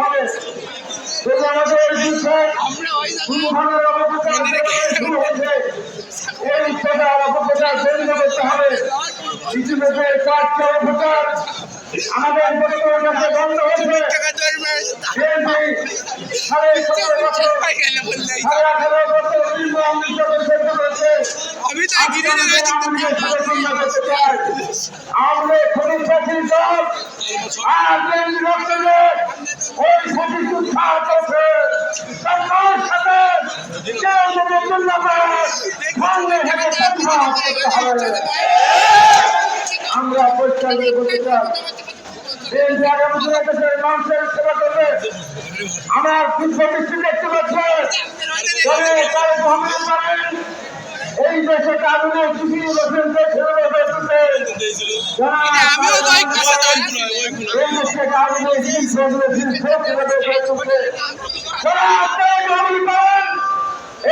হবে। আমাদের বিরুদ্ধে শুরু হয়েছে এই প্রচার অপপ্রচার বন্ধ করতে হবে। ইতিমধ্যে 4টা অপপ্রচার আমাদের বক্তব্যের কাছে বন্ধ হয়েছে। আমরা পরিষ্কার করে বলতে চাই মানুষের সেবা করবে। আমার পূর্ববর্তী দেখতে পাচ্ছে এই দেশে কারণে কৃষি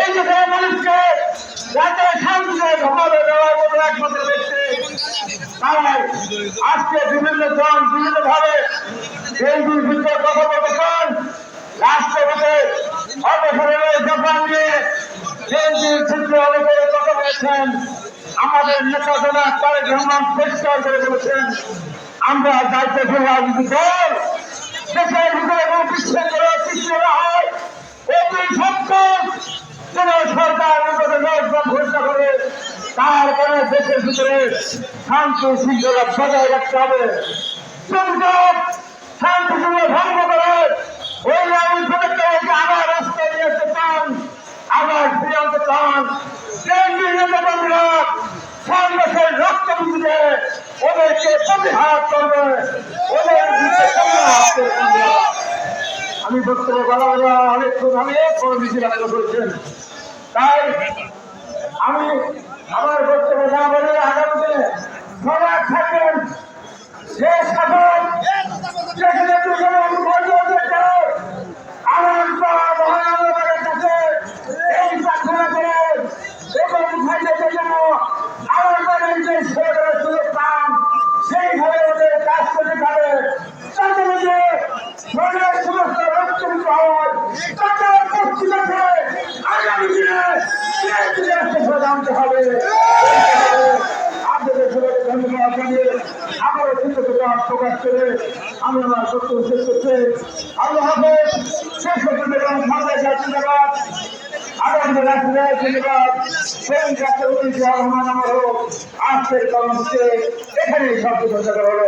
এই দেশের মানুষকে যাতে শান্তিতে ঘুমাবে দেওয়ার মতো একমাত্র ব্যক্তি আজকে বিভিন্ন জন বিভিন্ন ভাবে বিএনপির বিরুদ্ধে কথা বলতেছেন। রাষ্ট্রপতি অবসরের দোকান দিয়ে বিএনপির বিরুদ্ধে অনেকে কথা বলেছেন। আমাদের নেতা জনাব তারেক রহমান পরিষ্কার করে বলেছেন আমরা দায়িত্বশীল রাজনীতি দল দেশের ভিতরে কোনো বিশৃঙ্খলা সৃষ্টি না হয় অতি সত্তর কোন সরকার ঘোষণা করে তারপরে দেশের ভিতরে শান্তি শৃঙ্খলা বজায় রাখতে হবে। শান্তি শৃঙ্খলা ভঙ্গ করে ওই অঞ্চলকে আবার রাস্তায় নিয়ে আসতে চান, আবার ফিরে আনতে চান। সন্দেশের রক্ত বুঝবে ওদেরকে প্রতিহার করবে, ওদের আমি বক্তব্য বলা অনেকক্ষণ অনেক বড় মিছিল আলোচনা করেছেন। তাই আমি আমার বক্তব্য না বলে আগামীতে সজাগ থাকেন। যে শাসন যেখানে মহানগরের কাছে এই প্রার্থনা করেন এবং ভাইদের জন্য আমাদের যে সেবার সুযোগ পান সেইভাবে ওদের কাজ করতে পারে। তাদের মধ্যে শরীরের সমস্ত রক্তমুক্ত হয় তাদের পশ্চিমে আগামী দিনে জানতে হবে। আপনাদের সবাইকে ধন্যবাদ জানিয়ে আমার কৃতজ্ঞতা প্রকাশ করে আমি আমার বক্তব্য শেষ করছি। আল্লাহ হাফেজ। শেষ ধন্যবাদ ধন্যবাদ আগামী রাষ্ট্রে ধন্যবাদ। সেই রাষ্ট্রপতি জিয়া রহমান আমার হোক আজকের কর্মসূচি এখানেই সব হলো।